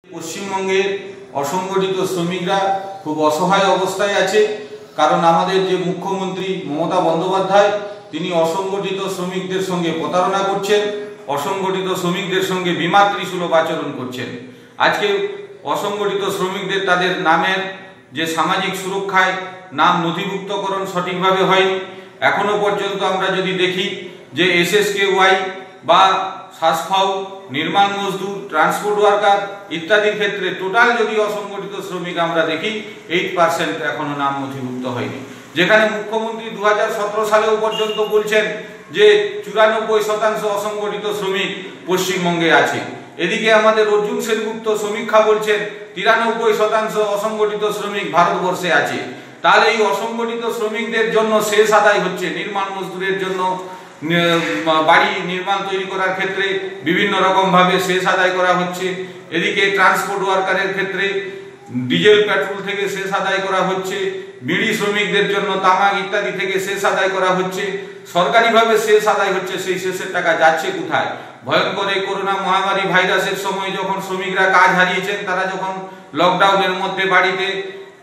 পশ্চিমবঙ্গের অসংগঠিত শ্রমিকরা খুব অসহায় অবস্থায় আছে, কারণ আমাদের যে মুখ্যমন্ত্রী মমতা বন্দ্যোপাধ্যায় তিনি অসংগঠিত শ্রমিকদের সঙ্গে প্রতারণা করছেন, অসংগঠিত শ্রমিকদের সঙ্গে বিমাতৃসুলভ আচরণ করছেন। আজকে অসংগঠিত শ্রমিকদের তাদের নামের যে সামাজিক সুরক্ষায় নাম নথিভুক্তকরণ সঠিকভাবে হয়নি। এখনো পর্যন্ত আমরা যদি দেখি যে SSKY বা সাসফাউ, নির্মাণ মজদুর, ট্রান্সপোর্ট ওয়ার্কার ইত্যাদির ক্ষেত্রে টোটাল যদি অসংগঠিত শ্রমিক আমরা দেখি 8% এখনো নাম নথিভুক্ত হয়নি। যেখানে মুখ্যমন্ত্রী 2017 সালেও পর্যন্ত বলছেন যে 94% অসংগঠিত শ্রমিক পশ্চিমবঙ্গে আছে। এদিকে আমাদের অর্জুন সেনগুপ্ত সমীক্ষা বলছেন 93% অসংগঠিত শ্রমিক ভারতবর্ষে আছে। তাহলে এই অসংগঠিত শ্রমিকদের জন্য শেষ আদায় হচ্ছে, নির্মাণ মজদুরের জন্য বাড়ি নির্মাণ তৈরি করার ক্ষেত্রে বিভিন্ন রকম ভাবে শেষ আদায় করা হচ্ছে। এদিকে ট্রান্সপোর্ট ওয়ার্কারের ক্ষেত্রে ডিজেল পেট্রোল থেকে শেষ আদায় করা হচ্ছে, বিড়ি শ্রমিকদের জন্য তামাক ইত্যাদি থেকে শেষ আদায় করা হচ্ছে। সরকারিভাবে শেষ আদায় হচ্ছে, সেই শেষের টাকা যাচ্ছে কোথায়? ভয়ঙ্কর এই করোনা মহামারী ভাইরাসের সময় যখন শ্রমিকরা কাজ হারিয়েছেন, তারা যখন লকডাউনের মধ্যে বাড়িতে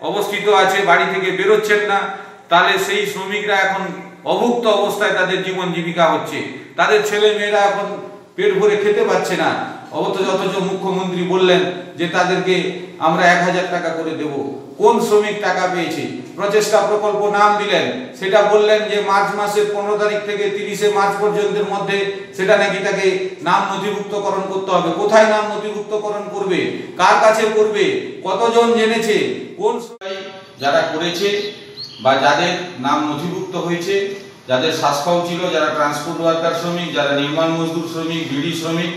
অবস্থিত আছে, বাড়ি থেকে বেরোচ্ছেন না, তাহলে সেই শ্রমিকরা এখন অভুক্ত অবস্থায় তাদের জীবন জীবিকা হচ্ছে, তাদের ছেলে মেয়েরা এখন পেট ভরে খেতে পাচ্ছে না। অথচ মুখ্যমন্ত্রী বললেন যে তাদেরকে আমরা 1000 টাকা করে দেব। কোন শ্রমিক টাকা পেয়েছে? প্রচেষ্টা প্রকল্প নাম দিলেন, সেটা বললেন যে মার্চ মাসের 15 তারিখ থেকে 30 মার্চ পর্যন্তের মধ্যে সেটা নাকি তাকে নাম নথিভুক্তকরণ করতে হবে। কোথায় নাম নথিভুক্তকরণ করবে? কার কাছে করবে? কতজন জেনেছে? কোন যারা করেছে বা যাদের নাম নথিভুক্ত হয়েছে, যাদের সাসফাউ ছিল, যারা ট্রান্সপোর্ট ওয়ার্কার শ্রমিক, যারা নির্মাণ মজদুর শ্রমিক, বিড়ি শ্রমিক,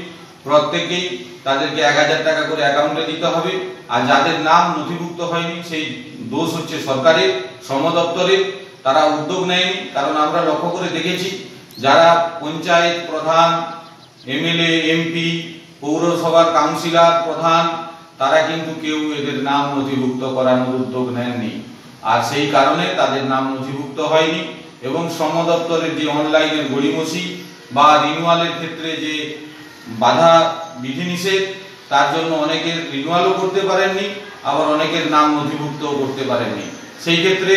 প্রত্যেকেই তাদেরকে 1000 টাকা করে অ্যাকাউন্টে দিতে হবে। আর যাদের নাম নথিভুক্ত হয়নি সেই দোষ হচ্ছে সরকারের, শ্রম দপ্তরের। তারা উদ্যোগ নেয়নি। কারণ আমরা লক্ষ্য করে দেখেছি যারা পঞ্চায়েত প্রধান, MLA, MP, পৌরসভার কাউন্সিলর প্রধান, তারা কিন্তু কেউ এদের নাম নথিভুক্ত করানোর উদ্যোগ নেননি। আর সেই কারণে তাদের নাম নথিভুক্ত হয়নি। এবং শ্রম দপ্তরের যে অনলাইনের গড়িমসি বা রিনিউয়ালের ক্ষেত্রে যে বাধা বিধিনিষেধ, তার জন্য অনেকের রিনিউয়ালও করতে পারেননি, আবার অনেকের নাম নথিভুক্তও করতে পারেননি। সেই ক্ষেত্রে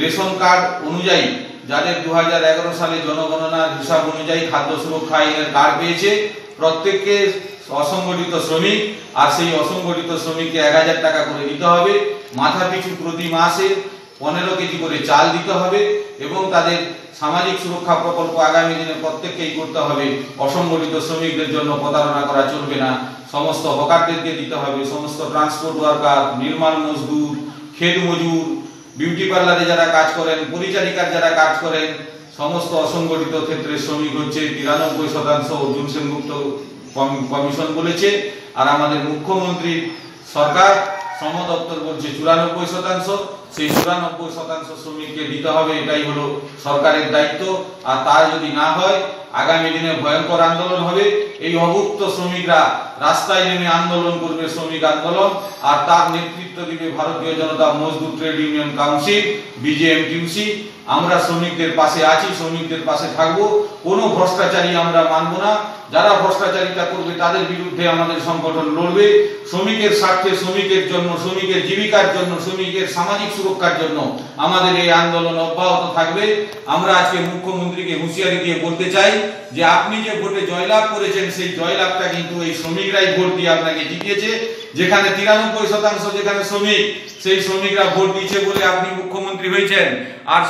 রেশন কার্ড অনুযায়ী যাদের 2011 সালে জনগণনার হিসাব অনুযায়ী খাদ্য সুরক্ষা আইনের কার্ড পেয়েছে, প্রত্যেককে অসংগঠিত শ্রমিক, আর সেই অসংগঠিত শ্রমিককে 1000 টাকা করে দিতে হবে। মাথা পিছু প্রতি মাসে 15 কেজি করে চাল দিতে হবে এবং তাদের সামাজিক সুরক্ষা প্রকল্প আগামী দিনে প্রত্যেককেই করতে হবে। অসংগঠিত শ্রমিকদের জন্য প্রতারণা করা চলবে না। সমস্ত হকারদেরকে দিতে হবে, সমস্ত ট্রান্সপোর্ট ওয়ার্কার, নির্মাণ মজদুর, ক্ষেত মজুর, বিউটি পার্লারে যারা কাজ করেন, পরিচারিকার যারা কাজ করেন, সমস্ত অসংগঠিত ক্ষেত্রে শ্রমিক হচ্ছে 93%। অর্জুন সেনগুপ্ত কমিশন বলেছে। আর আমাদের মুখ্যমন্ত্রী সরকার শ্রম দপ্তর বলছে 94%। সেই 94% শ্রমিককে দিতে হবে, এটাই হলো সরকারের দায়িত্ব। আর তা যদি না হয় আগামী দিনে ভয়ঙ্কর আন্দোলন হবে। এই অভুক্ত শ্রমিকরা রাস্তায় নেমে আন্দোলন করবে, শ্রমিক আন্দোলন। আর তার নেতৃত্ব দিবে ভারতীয় জনতা মজদুর ট্রেড ইউনিয়ন কাউন্সিল, BJMTUC। আমরা শ্রমিকদের পাশে আছি, শ্রমিকদের পাশে থাকবো। কোনো ভ্রষ্টাচারী আমরা মানব না। যারা ভ্রষ্টাচারিতা করবে তাদের বিরুদ্ধে আমাদের সংগঠন লড়বে। শ্রমিকের স্বার্থে, শ্রমিকের জন্য, শ্রমিকের জীবিকার জন্য, শ্রমিকের সামাজিক সুরক্ষার জন্য আমাদের এই আন্দোলন অব্যাহত থাকবে। আমরা আজকে মুখ্যমন্ত্রীকে হুঁশিয়ারি দিয়ে বলতে চাই যে আপনি যে ভোটে জয়লাভ করেছেন, সেই জয়লাভটা কিন্তু এই শ্রমিকরাই ভোট দিয়ে আপনাকে জিতিয়েছে। যেখানে 93% যেখানে শ্রমিক, সেই শ্রমিকরা ভোট দিয়েছে বলে আপনি মুখ্যমন্ত্রী হয়েছেন। আর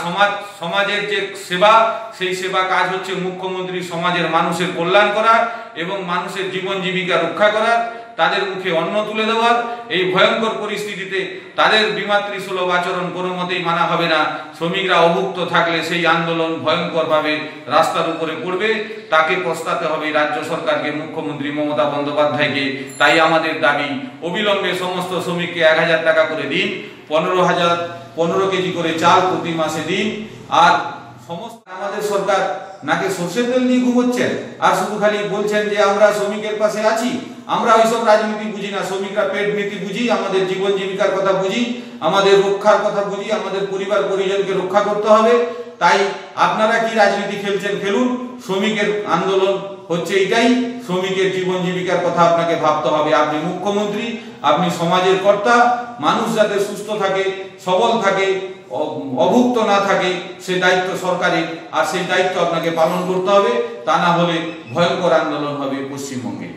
সমাজের যে সেবা, সেই সেবা কাজ হচ্ছে মুখ্যমন্ত্রী সমাজের মানুষের কল্যাণ করা এবং মানুষের জীবন জীবিকা রক্ষা করা, তাদের মুখে অন্ন তুলে দেওয়ার। এই ভয়ঙ্কর পরিস্থিতিতে তাদের বিমাতৃসুলভ আচরণ কোনো মতেই মানা হবে না। শ্রমিকরা অভুক্ত থাকলে সেই আন্দোলন ভয়ঙ্করভাবে রাস্তার উপরে পড়বে। তাকে পস্তাতে হবে রাজ্য সরকারকে, মুখ্যমন্ত্রী মমতা বন্দ্যোপাধ্যায়কে। তাই আমাদের দাবি, অবিলম্বে সমস্ত শ্রমিককে 1000 টাকা করে দিন, 15 কেজি করে চাল প্রতি মাসে দিন। আর সমস্ত আমাদের সরকার নাকি সরষের তেল নিয়ে ঘুমোচ্ছেন আর শুধু খালি বলছেন যে আমরা শ্রমিকের পাশে আছি। আমরা ওইসব রাজনীতি বুঝি না। শ্রমিকরা পেট নীতি বুঝি, আমাদের জীবন জীবিকার কথা বুঝি, আমাদের রক্ষার কথা বুঝি, আমাদের পরিবার পরিজনকে রক্ষা করতে হবে। তাই আপনারা কি রাজনীতি খেলছেন খেলুন, শ্রমিকের আন্দোলন হচ্ছে এটাই, শ্রমিকের জীবন জীবিকার কথা আপনাকে ভাবতে হবে। আপনি মুখ্যমন্ত্রী, আপনি সমাজের কর্তা, মানুষ যাতে সুস্থ থাকে, সবল থাকে, অভুক্ত না থাকে, সে দায়িত্ব সরকারের, আর সেই দায়িত্ব আপনাকে পালন করতে হবে। তা না হলে ভয়ঙ্কর আন্দোলন হবে পশ্চিমবঙ্গে।